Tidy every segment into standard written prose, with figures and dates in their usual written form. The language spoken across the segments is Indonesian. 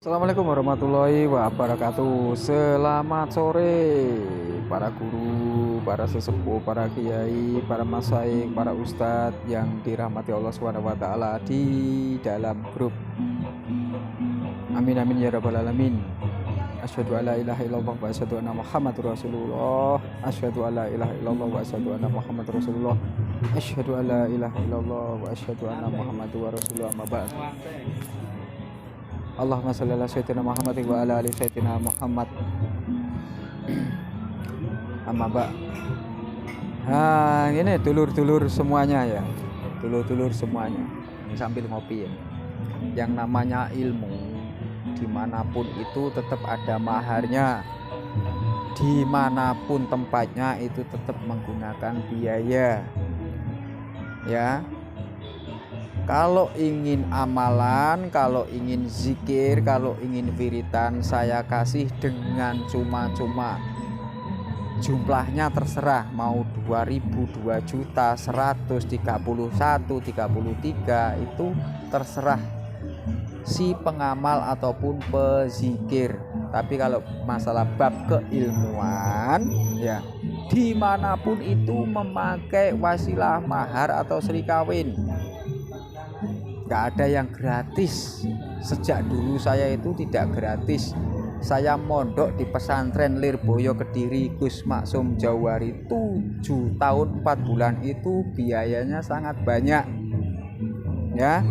Assalamualaikum warahmatullahi wabarakatuh. Selamat sore para guru, para sesepuh, para kiai, para masyayikh, para ustadz yang dirahmati Allah SWT di dalam grup. Amin amin ya rabbal alamin. Asyhadu alla ilaha illallah wa asyhadu anna Muhammadur Rasulullah. Asyhadu alla ilaha illallah wa asyhadu anna Muhammadur Rasulullah. Asyhadu alla ilaha illallah wa asyhadu anna Muhammadur Rasulullah. Amma ba'd. Allahumma shalli ala sayyidina Muhammad wa ala ali sayyidina Muhammad. Amma ba'd. Ini dulur-dulur semuanya ya. Dulur-dulur semuanya. Ini sambil ngopi ya. Yang namanya ilmu dimanapun itu tetap ada maharnya. Dimanapun tempatnya itu tetap menggunakan biaya. Ya. Kalau ingin amalan, kalau ingin zikir, kalau ingin wiritan, saya kasih dengan cuma-cuma. Jumlahnya terserah, mau 2000, 2 juta, 100, 31, 33, itu terserah si pengamal ataupun pezikir. Tapi kalau masalah bab keilmuan, ya dimanapun itu memakai wasilah mahar atau sri kawin. Gak ada yang gratis. Sejak dulu saya itu tidak gratis. Saya mondok di pesantren Lirboyo Kediri Gus Maksum Jawari 7 tahun 4 bulan itu biayanya sangat banyak. Ya,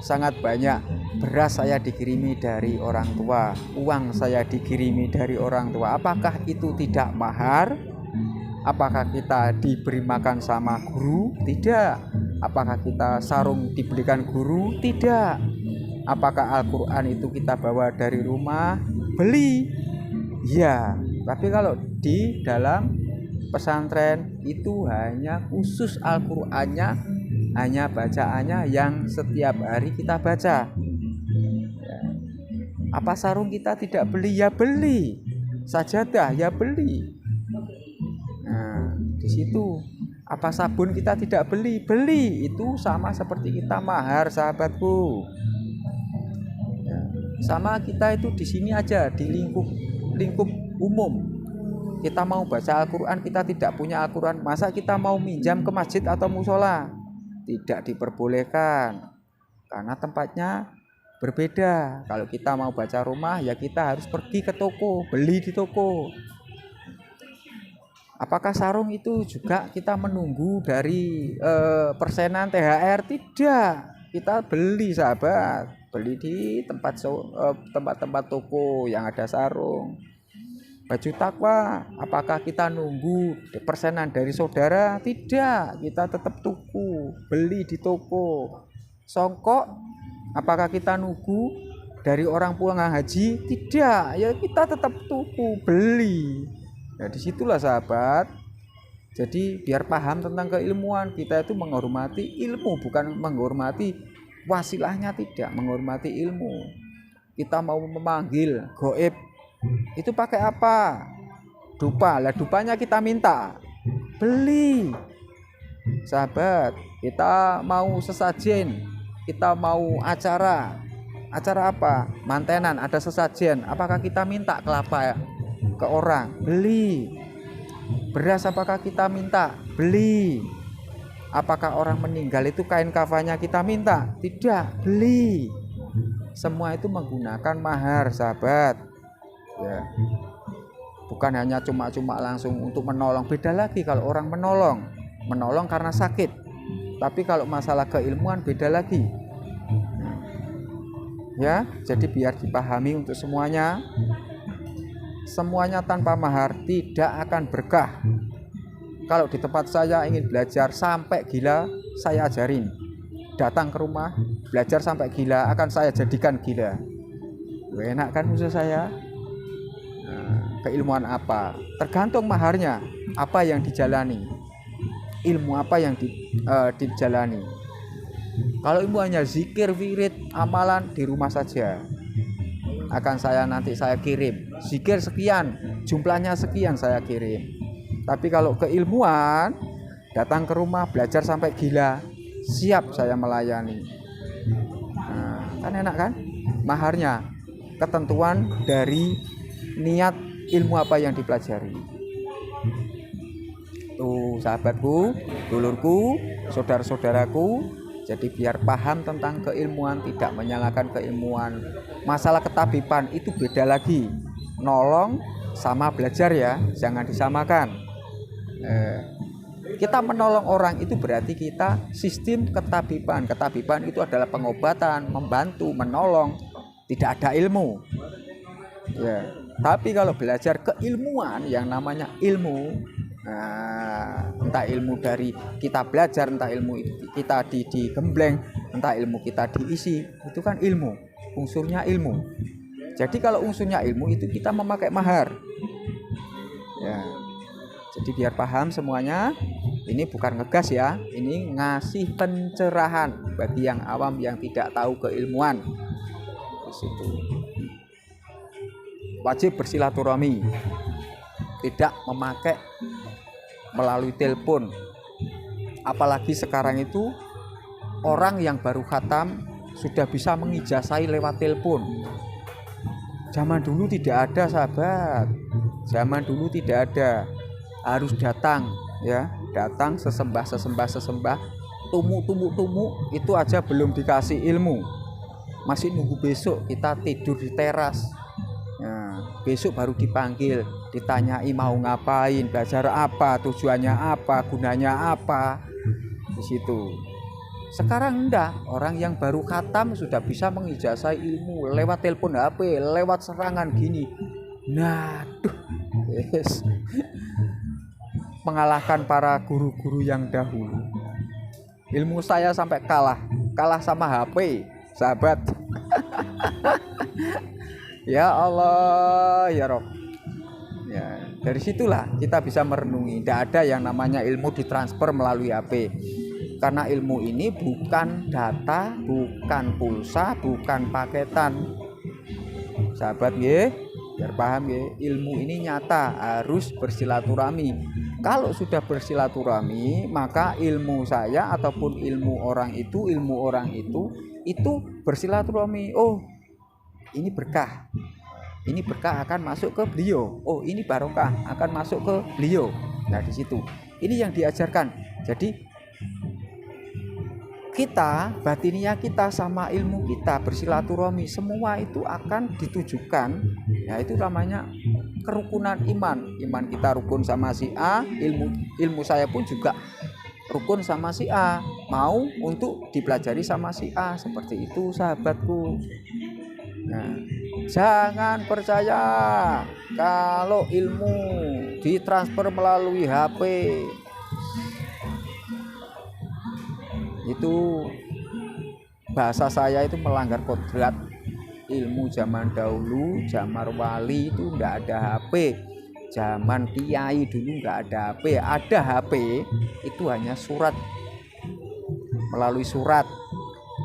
sangat banyak. Beras saya dikirimi dari orang tua, uang saya dikirimi dari orang tua. Apakah itu tidak mahar? Apakah kita diberi makan sama guru? Tidak. Apakah kita sarung dibelikan guru? Tidak. Apakah Al-Quran itu kita bawa dari rumah? Beli. Ya. Tapi kalau di dalam pesantren itu hanya khusus Al-Qurannya, hanya bacaannya yang setiap hari kita baca. Ya. Apa sarung kita tidak beli? Ya beli. Sajadah ya beli. Nah, di situ. Apa sabun kita tidak beli? Beli. Itu sama seperti kita mahar, sahabatku. Ya. Sama kita itu di sini aja, di lingkup umum. Kita mau baca Al-Quran, kita tidak punya Al-Quran, masa kita mau minjam ke masjid atau musola? Tidak diperbolehkan. Karena tempatnya berbeda. Kalau kita mau baca rumah, ya kita harus pergi ke toko, beli di toko. Apakah sarung itu juga kita menunggu dari persenan THR? Tidak. Kita beli, sahabat. Beli di tempat-tempat toko yang ada sarung. Baju takwa, apakah kita nunggu persenan dari saudara? Tidak. Kita tetap tuku, beli di toko. Songkok, apakah kita nunggu dari orang pulang haji? Tidak. Ya kita tetap tuku, beli. Nah, disitulah sahabat. Jadi biar paham tentang keilmuan, kita itu menghormati ilmu, bukan menghormati wasilahnya, tidak, menghormati ilmu. Kita mau memanggil goib, itu pakai apa? Dupa. Lah dupanya kita minta, beli. Sahabat, kita mau sesajen, kita mau acara apa? Mantenan, ada sesajen. Apakah kita minta kelapa ya? Ke orang? Beli. Beras apakah kita minta? Beli. Apakah orang meninggal itu kain kafannya kita minta? Tidak. Beli. Semua itu menggunakan mahar, sahabat. Ya. Bukan hanya cuma-cuma langsung untuk menolong. Beda lagi kalau orang menolong karena sakit. Tapi kalau masalah keilmuan beda lagi. Ya, jadi biar dipahami untuk semuanya. Semuanya tanpa mahar tidak akan berkah. Kalau di tempat saya ingin belajar sampai gila, saya ajarin. Datang ke rumah, belajar sampai gila, akan saya jadikan gila. Enak kan musuh saya? Nah, keilmuan apa? Tergantung maharnya. Apa yang dijalani? Ilmu apa yang dijalani? Kalau ilmu hanya zikir, wirid, amalan, di rumah saja. Akan nanti saya kirim zikir sekian, jumlahnya sekian saya kirim. Tapi kalau keilmuan, datang ke rumah belajar sampai gila, siap saya melayani. Nah, kan enak kan maharnya. ketentuan dari niat ilmu apa yang dipelajari. Tuh sahabatku, dulurku, saudara-saudaraku, jadi biar paham tentang keilmuan, tidak menyalahkan keilmuan. Masalah ketabiban itu beda lagi, nolong sama belajar ya, jangan disamakan. Kita menolong orang itu berarti kita sistem ketabiban. Ketabiban itu adalah pengobatan, membantu, menolong, tidak ada ilmu ya. Tapi kalau belajar keilmuan yang namanya ilmu, entah ilmu dari kita belajar, entah ilmu kita digembleng, entah ilmu kita diisi, itu kan ilmu, unsurnya ilmu. Jadi kalau unsurnya ilmu itu kita memakai mahar ya. Jadi biar paham semuanya, ini bukan ngegas ya, ini ngasih pencerahan bagi yang awam yang tidak tahu keilmuan. Di situ wajib bersilaturahmi, tidak memakai melalui telepon. Apalagi sekarang itu orang yang baru khatam sudah bisa mengijazai lewat telepon. Zaman dulu tidak ada sahabat, zaman dulu tidak ada, harus datang ya, datang sesembah, tumu itu aja belum dikasih ilmu, masih nunggu besok kita tidur di teras. Besok baru dipanggil, ditanyai mau ngapain, belajar apa, tujuannya apa, gunanya apa. Di situ. Sekarang enggak, orang yang baru khatam sudah bisa mengijazah ilmu lewat telepon HP, lewat serangan gini. Nah, yes. Mengalahkan para guru-guru yang dahulu. Ilmu saya sampai kalah sama HP, sahabat. Ya Allah, ya Rob. Ya, dari situlah kita bisa merenungi. Tidak ada yang namanya ilmu ditransfer melalui HP. Karena ilmu ini bukan data, bukan pulsa, bukan paketan. Sahabat nggih, biar paham nggih, ilmu ini nyata, harus bersilaturahmi. Kalau sudah bersilaturahmi, maka ilmu saya ataupun ilmu orang itu bersilaturahmi. Oh, ini berkah, ini berkah akan masuk ke beliau. Oh, ini barokah akan masuk ke beliau. Nah, di situ ini yang diajarkan. Jadi kita, batiniah kita sama ilmu kita bersilaturahmi, semua itu akan ditujukan. Ya, itu namanya kerukunan iman. Iman kita rukun sama si A, ilmu saya pun juga rukun sama si A, mau untuk dipelajari sama si A. Seperti itu sahabatku. Nah, jangan percaya kalau ilmu ditransfer melalui HP. Itu bahasa saya itu melanggar kodrat. Ilmu zaman dahulu, zaman wali itu enggak ada HP. Zaman kiai dulu enggak ada HP. Ada HP itu hanya surat, melalui surat.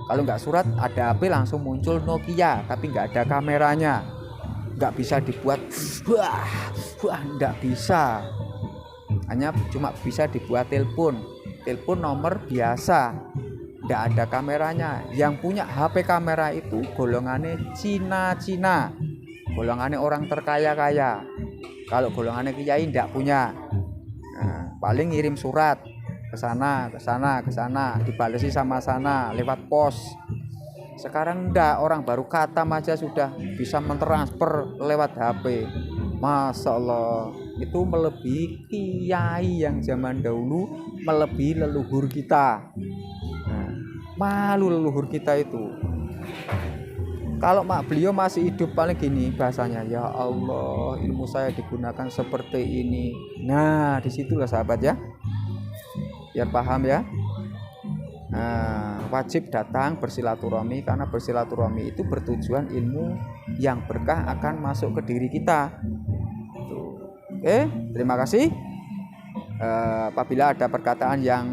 Kalau nggak surat, ada HP langsung muncul Nokia, tapi nggak ada kameranya, nggak bisa dibuat nggak bisa, hanya cuma bisa dibuat telepon nomor biasa, nggak ada kameranya. Yang punya HP kamera itu golongannya Cina, golongannya orang terkaya. Kalau golongannya kiai nggak punya. Nah, paling ngirim surat ke sana, dibalesi sama sana lewat pos. Sekarang enggak, orang baru khatam aja sudah bisa mentransfer lewat HP. Masya Allah, itu melebihi kiai yang zaman dahulu, melebihi leluhur kita. Nah, malu leluhur kita itu. Kalau beliau masih hidup paling gini bahasanya, ya Allah, ilmu saya digunakan seperti ini. Nah, disitulah sahabat ya, biar paham ya. Nah, wajib datang bersilaturahmi, karena bersilaturahmi itu bertujuan ilmu yang berkah akan masuk ke diri kita. Oke, terima kasih. Apabila ada perkataan yang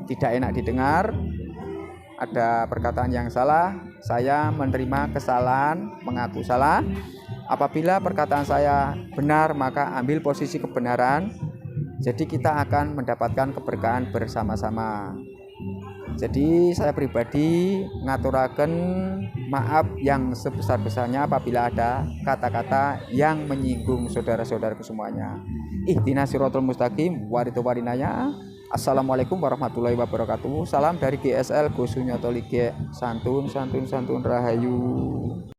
tidak enak didengar, ada perkataan yang salah, saya menerima kesalahan, mengaku salah. Apabila perkataan saya benar, maka ambil posisi kebenaran. Jadi kita akan mendapatkan keberkahan bersama-sama. Jadi saya pribadi ngaturaken maaf yang sebesar-besarnya apabila ada kata-kata yang menyinggung saudara-saudaraku semuanya. Ihdinas siratal mustaqim waridwarinaya. Assalamualaikum warahmatullahi wabarakatuh. Salam dari GSL Gosunyoto Lige. Santun, santun, santun rahayu.